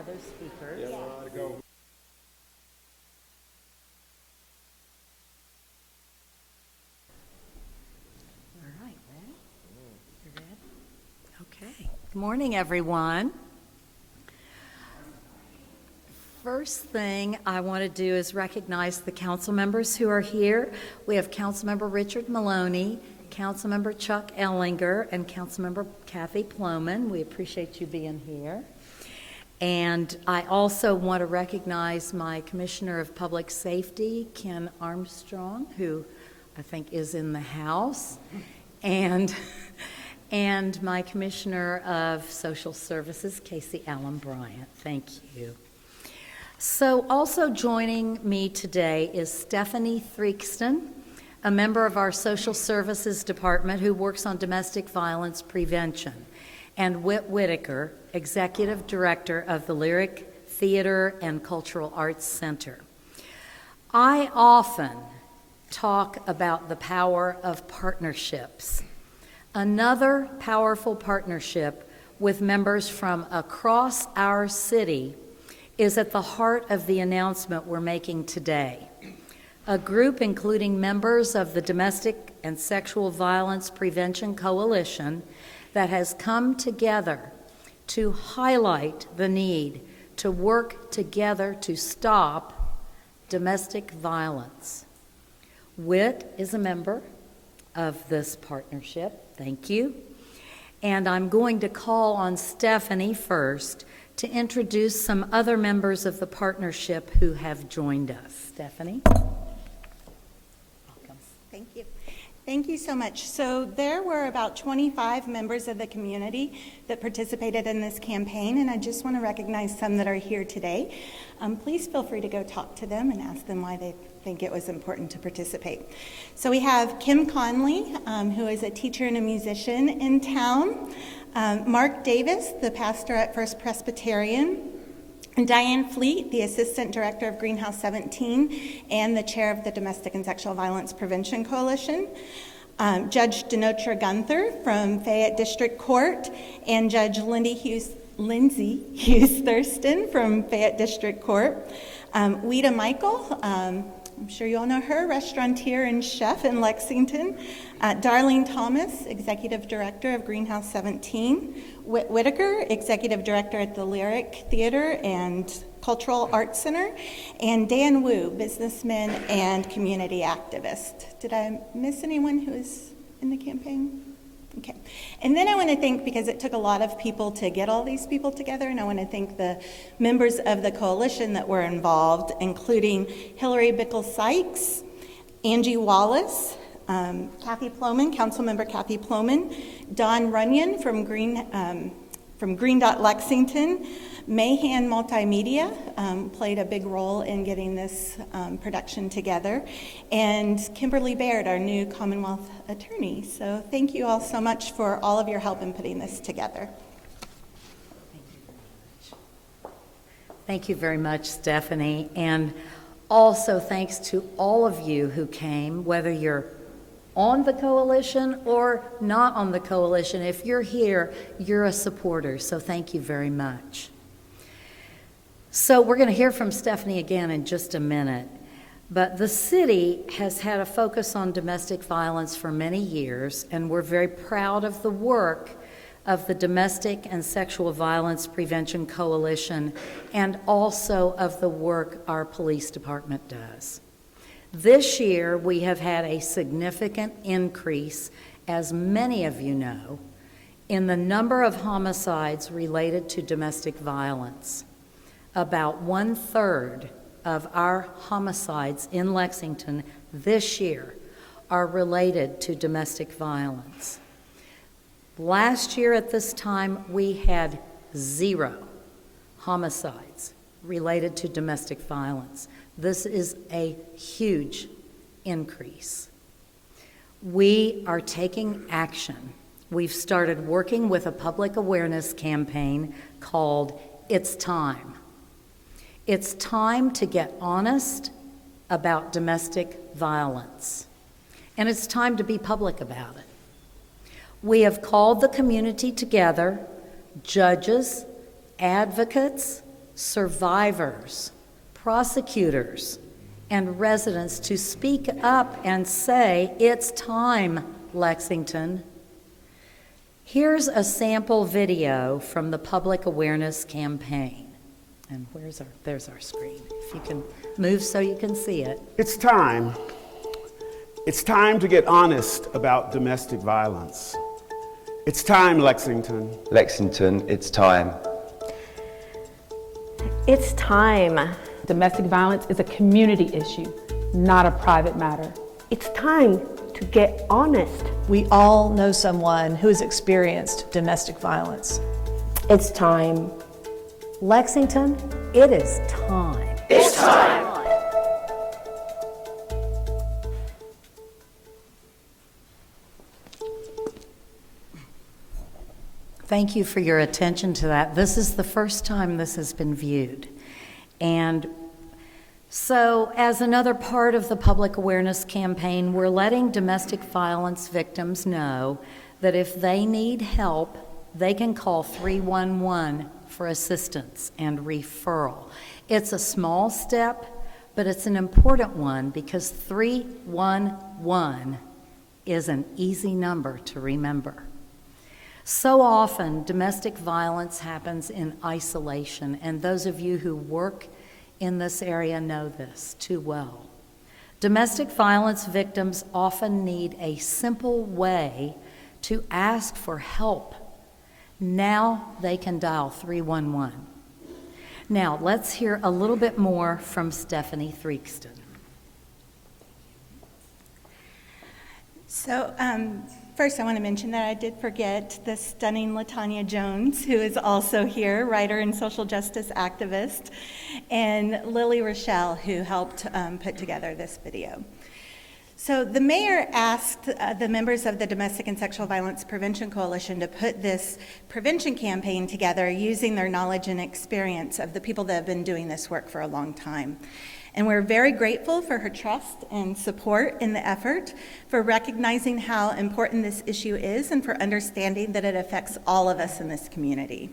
other speakers. Yeah, we're on to go. All right, ready? You ready? Okay. Good morning, everyone. First thing I want to do is recognize the council members who are here. We have Councilmember Richard Maloney, Councilmember Chuck Ellinger, and Councilmember Kathy Ploman. We appreciate you being here. And I also want to recognize my Commissioner of Public Safety, Ken Armstrong, who I think is in the house, and my Commissioner of Social Services, Casey Allen Bryant. Thank you. So also joining me today is Stephanie Threakston, a member of our Social Services Department who works on domestic violence prevention, and Whit Whitaker, Executive Director of the Lyric Theater and Cultural Arts Center. I often talk about the power of partnerships. Another powerful partnership with members from across our city is at the heart of the announcement we're making today. A group including members of the Domestic and Sexual Violence Prevention Coalition that has come together to highlight the need to work together to stop domestic violence. Whit is a member of this partnership. Thank you. And I'm going to call on Stephanie first to introduce some other members of the partnership who have joined us. Stephanie? Welcome. Thank you. Thank you so much. So there were about 25 members of the community that participated in this campaign, and I just want to recognize some that are here today. Please feel free to go talk to them and ask them why they think it was important to participate. So we have Kim Conley, who is a teacher and a musician in town. Mark Davis, the pastor at First Presbyterian. Diane Fleet, the Assistant Director of Greenhouse 17 and the Chair of the Domestic and Sexual Violence Prevention Coalition. Judge Denotra Gunther from Fayette District Court, and Judge Lindsay Hughes Thurston from Fayette District Court. Weta Michael, I'm sure you all know her, restaurateur and chef in Lexington. Darlene Thomas, Executive Director of Greenhouse 17. Whit Whitaker, Executive Director at the Lyric Theater and Cultural Arts Center. And Dan Wu, businessman and community activist. Did I miss anyone who is in the campaign? Okay. And then I want to thank, because it took a lot of people to get all these people together, and I want to thank the members of the coalition that were involved, including Hillary Bickle-Sykes, Angie Wallace, Kathy Ploman, Councilmember Kathy Ploman, Don Runyon from Green Dot Lexington. Mayhan Multimedia played a big role in getting this production together, and Kimberly Baird, our new Commonwealth attorney. So thank you all so much for all of your help in putting this together. Thank you very much, Stephanie. And also thanks to all of you who came, whether you're on the coalition or not on the coalition. If you're here, you're a supporter. So thank you very much. So we're going to hear from Stephanie again in just a minute, but the city has had a focus on domestic violence for many years, and we're very proud of the work of the Domestic and Sexual Violence Prevention Coalition and also of the work our police department does. This year, we have had a significant increase, as many of you know, in the number of homicides related to domestic violence. About 1/3 of our homicides in Lexington this year are related to domestic violence. Last year at this time, we had 0 homicides related to domestic violence. This is a huge increase. We are taking action. We've started working with a public awareness campaign called It's Time. It's time to get honest about domestic violence, and it's time to be public about it. We have called the community together, judges, advocates, survivors, prosecutors, and residents to speak up and say, "It's time, Lexington." Here's a sample video from the Public Awareness Campaign. And there's our screen. If you can move so you can see it. It's time. It's time to get honest about domestic violence. It's time, Lexington. Lexington, it's time. It's time. Domestic violence is a community issue, not a private matter. It's time to get honest. We all know someone who has experienced domestic violence. It's time. Lexington, it is time. It's time. Thank you for your attention to that. This is the first time this has been viewed. And so, as another part of the public awareness campaign, we're letting domestic violence victims know that if they need help, they can call 311 for assistance and referral. It's a small step, but it's an important one because 311 is an easy number to remember. So often, domestic violence happens in isolation, and those of you who work in this area know this too well. Domestic violence victims often need a simple way to ask for help. Now they can dial 311. Now, let's hear a little bit more from Stephanie Threakston. So, first I want to mention that I did forget the stunning LaTanya Jones, who is also here, writer and social justice activist, and Lily Rochelle, who helped put together this video. So the mayor asked the members of the Domestic and Sexual Violence Prevention Coalition to put this prevention campaign together using their knowledge and experience of the people that have been doing this work for a long time. And we're very grateful for her trust and support in the effort, for recognizing how important this issue is, and for understanding that it affects all of us in this community.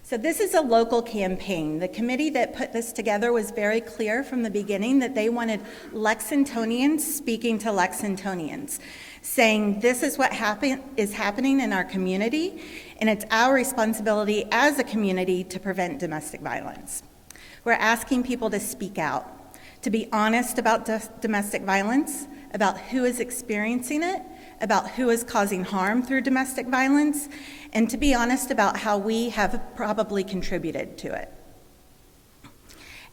So this is a local campaign. The committee that put this together was very clear from the beginning that they wanted Lexingtonians speaking to Lexingtonians, saying this is what is happening in our community, and it's our responsibility as a community to prevent domestic violence. We're asking people to speak out, to be honest about domestic violence, about who is experiencing it, about who is causing harm through domestic violence, and to be honest about how we have probably contributed to it.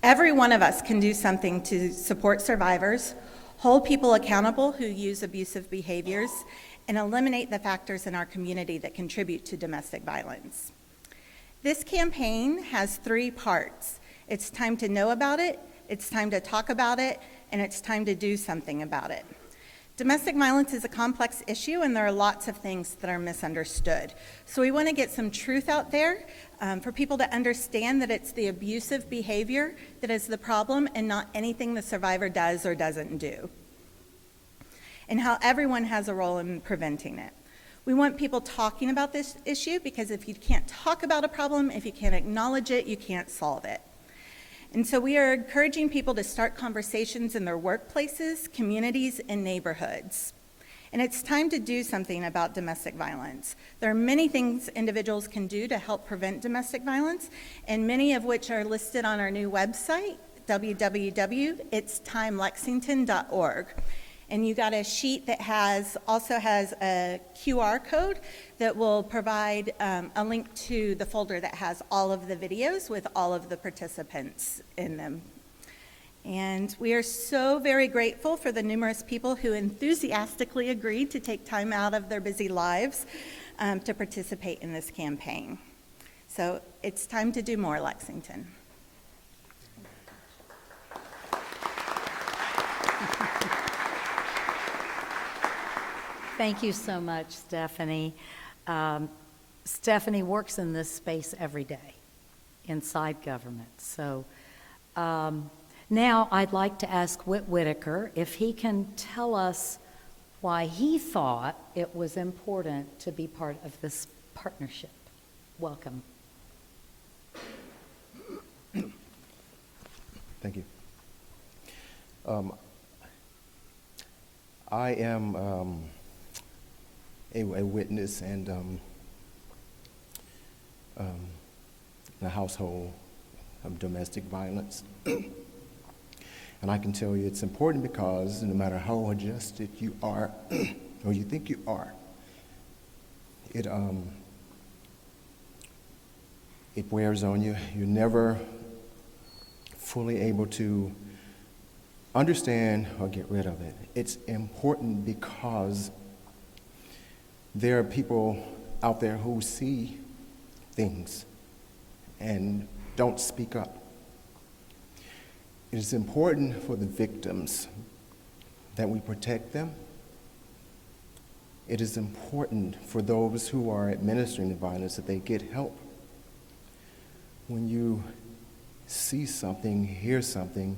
Every one of us can do something to support survivors, hold people accountable who use abusive behaviors, and eliminate the factors in our community that contribute to domestic violence. This campaign has 3 parts. It's time to know about it, it's time to talk about it, and it's time to do something about it. Domestic violence is a complex issue, and there are lots of things that are misunderstood. So we want to get some truth out there for people to understand that it's the abusive behavior that is the problem and not anything the survivor does or doesn't do, and how everyone has a role in preventing it. We want people talking about this issue because if you can't talk about a problem, if you can't acknowledge it, you can't solve it. And so we are encouraging people to start conversations in their workplaces, communities, and neighborhoods. And it's time to do something about domestic violence. There are many things individuals can do to help prevent domestic violence, and many of which are listed on our new website, www.itstimelexington.org. And you got a sheet that also has a QR code that will provide a link to the folder that has all of the videos with all of the participants in them. And we are so very grateful for the numerous people who enthusiastically agreed to take time out of their busy lives to participate in this campaign. So it's time to do more, Lexington. Thank you so much, Stephanie. Stephanie works in this space every day inside government. So now I'd like to ask Whit Whitaker if he can tell us why he thought it was important to be part of this partnership. Welcome. Thank you. I am a witness and in a household of domestic violence. And I can tell you it's important because no matter how adjusted you are or you think you are, it wears on you. You're never fully able to understand or get rid of it. It's important because there are people out there who see things and don't speak up. It is important for the victims that we protect them. It is important for those who are administering the violence that they get help. When you see something, hear something,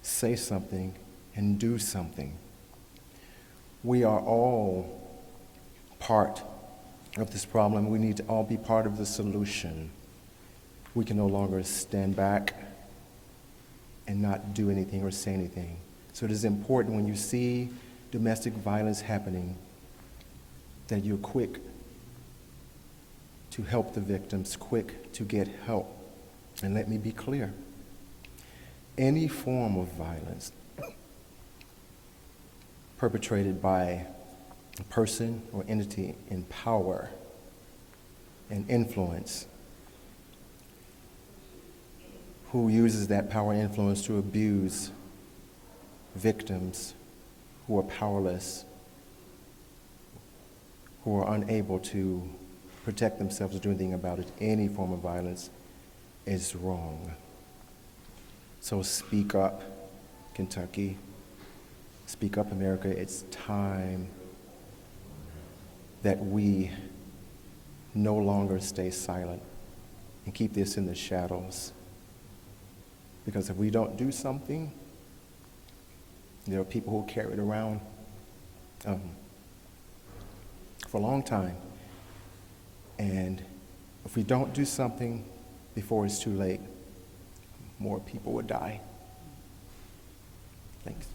say something, and do something, we are all part of this problem. We need to all be part of the solution. We can no longer stand back and not do anything or say anything. So it is important when you see domestic violence happening that you're quick to help the victims, quick to get help. And let me be clear, any form of violence perpetrated by a person or entity in power and influence who uses that power and influence to abuse victims who are powerless, who are unable to protect themselves or do anything about it, any form of violence is wrong. So speak up, Kentucky. Speak up, America. It's time that we no longer stay silent and keep this in the shadows. Because if we don't do something, there are people who carry it around for a long time. And if we don't do something before it's too late, more people will die. Thanks.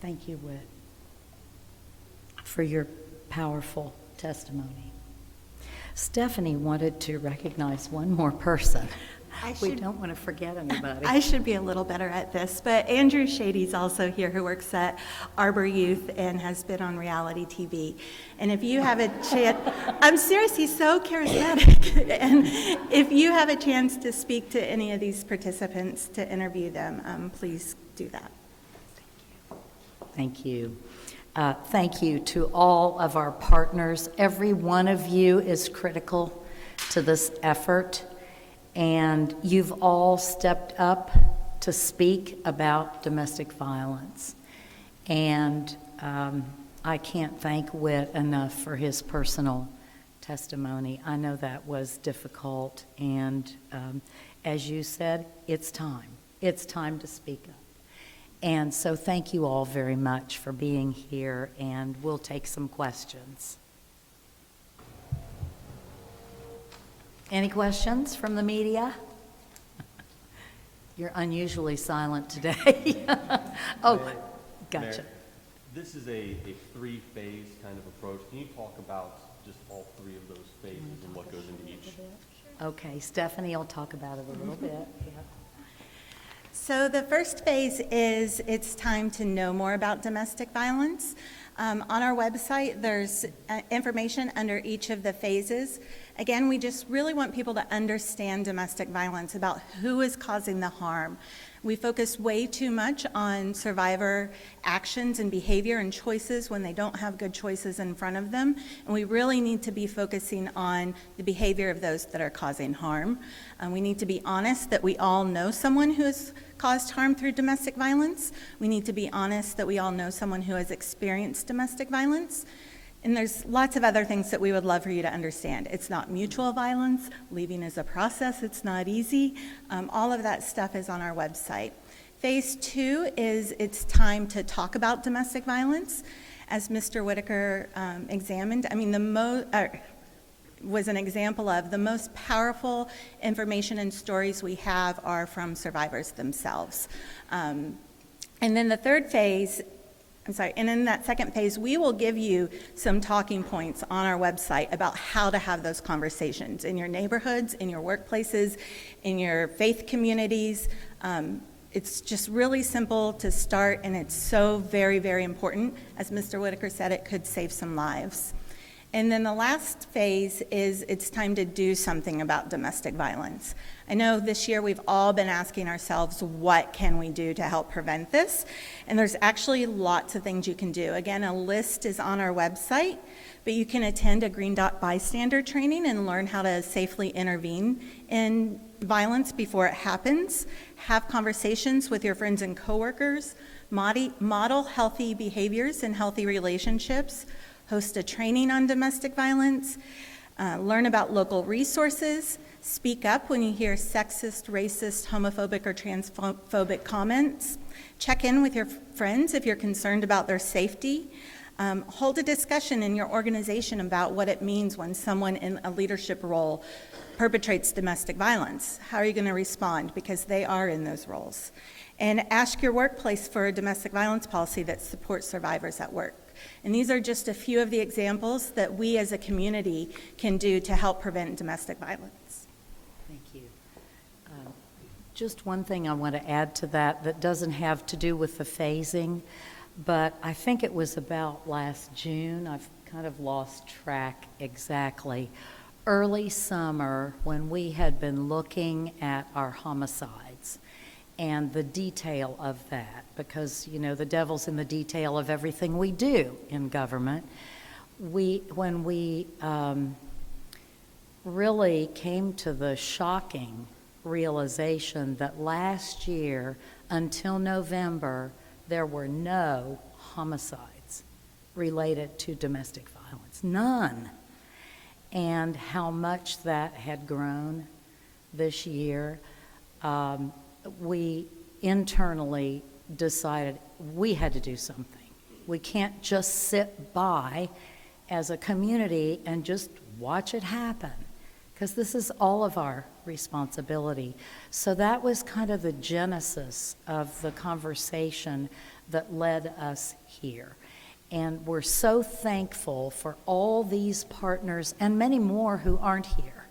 Thank you, Whit, for your powerful testimony. Stephanie wanted to recognize one more person. We don't want to forget anybody. I should be a little better at this, but Andrew Shady's also here, who works at Arbor Youth and has been on reality TV. And if you have a chance, I'm serious, he's so charismatic. And if you have a chance to speak to any of these participants, to interview them, please do that. Thank you. Thank you to all of our partners. Every one of you is critical to this effort, and you've all stepped up to speak about domestic violence. And I can't thank Whit enough for his personal testimony. I know that was difficult, and as you said, it's time. It's time to speak up. And so thank you all very much for being here, and we'll take some questions. Any questions from the media? You're unusually silent today. Oh, Mayor, gotcha. Mayor, this is a three-phase kind of approach. Can you talk about just all three of those phases and what goes into each? Okay, Stephanie will talk about it a little bit. Yeah. So the first phase is it's time to know more about domestic violence. On our website, there's information under each of the phases. Again, we just really want people to understand domestic violence, about who is causing the harm. We focus way too much on survivor actions and behavior and choices when they don't have good choices in front of them. And we really need to be focusing on the behavior of those that are causing harm. We need to be honest that we all know someone who has caused harm through domestic violence. We need to be honest that we all know someone who has experienced domestic violence. And there's lots of other things that we would love for you to understand. It's not mutual violence. Leaving is a process. It's not easy. All of that stuff is on our website. Phase 2 is it's time to talk about domestic violence. As Mr. Whitaker examined, I mean, was an example of the most powerful information and stories we have are from survivors themselves. And then the third phase, and in that second phase, we will give you some talking points on our website about how to have those conversations in your neighborhoods, in your workplaces, in your faith communities. It's just really simple to start, and it's so very, very important. As Mr. Whitaker said, it could save some lives. And then the last phase is it's time to do something about domestic violence. I know this year we've all been asking ourselves, what can we do to help prevent this? And there's actually lots of things you can do. Again, a list is on our website, but you can attend a Green Dot bystander training and learn how to safely intervene in violence before it happens. Have conversations with your friends and coworkers. Model healthy behaviors and healthy relationships. Host a training on domestic violence, learn about local resources, speak up when you hear sexist, racist, homophobic, or transphobic comments, check in with your friends if you're concerned about their safety, hold a discussion in your organization about what it means when someone in a leadership role perpetrates domestic violence. How are you going to respond? Because they are in those roles. And ask your workplace for a domestic violence policy that supports survivors at work. And these are just a few of the examples that we as a community can do to help prevent domestic violence. Thank you. Just one thing I want to add to that doesn't have to do with the phasing, but I think it was about last June, I've kind of lost track exactly, early summer when we had been looking at our homicides and the detail of that, because, you know, the devil's in the detail of everything we do in government. When we really came to the shocking realization that last year, until November, there were no homicides related to domestic violence, none. And how much that had grown this year. We internally decided we had to do something. We can't just sit by as a community and just watch it happen, because this is all of our responsibility. So that was kind of the genesis of the conversation that led us here. And we're so thankful for all these partners and many more who aren't here,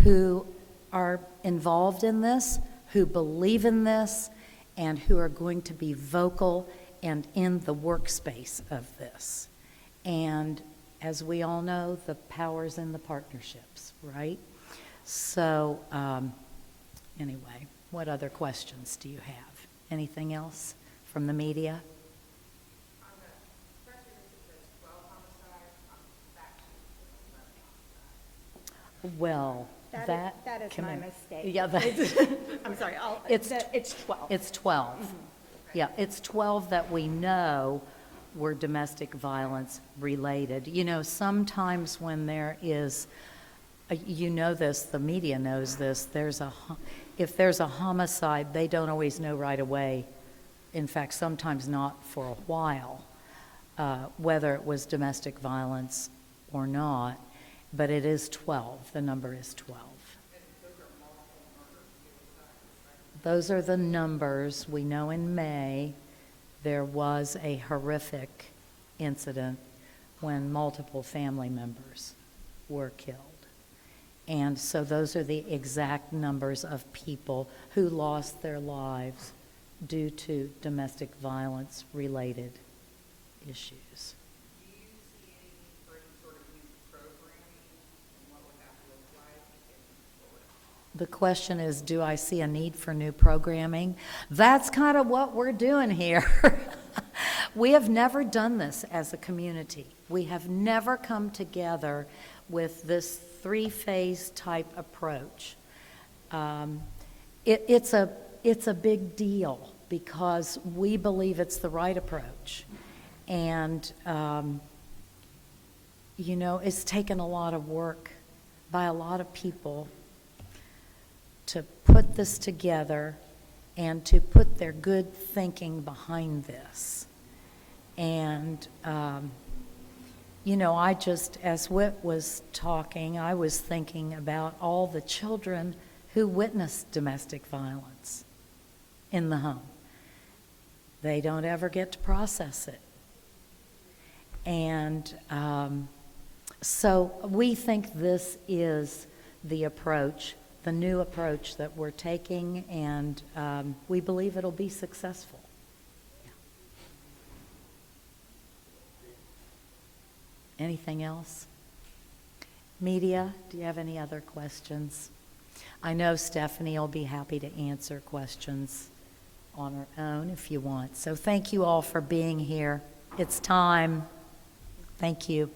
who are involved in this, who believe in this, and who are going to be vocal and in the workspace of this. And as we all know, the power's in the partnerships, right? So anyway, what other questions do you have? Anything else from the media? Well, that is my mistake. Yeah, I'm sorry. It's 12. It's 12. Mm-hmm. Yeah, it's 12 that we know were domestic violence related. You know, sometimes when there is, you know this, the media knows this, if there's a homicide, they don't always know right away, in fact, sometimes not for a while, whether it was domestic violence or not. But it is 12. The number is 12. Those are the numbers. We know in May there was a horrific incident when multiple family members were killed. And so those are the exact numbers of people who lost their lives due to domestic violence related issues. The question is, do I see a need for new programming? That's kind of what we're doing here. We have never done this as a community. We have never come together with this three-phase type approach. It's a big deal because we believe it's the right approach. And, you know, it's taken a lot of work by a lot of people to put this together and to put their good thinking behind this. And, you know, I just, as Whit was talking, I was thinking about all the children who witness domestic violence in the home. They don't ever get to process it. And so we think this is the approach, the new approach that we're taking, and we believe it'll be successful. Anything else? Media, do you have any other questions? I know Stephanie will be happy to answer questions on her own if you want. So thank you all for being here. It's time. Thank you.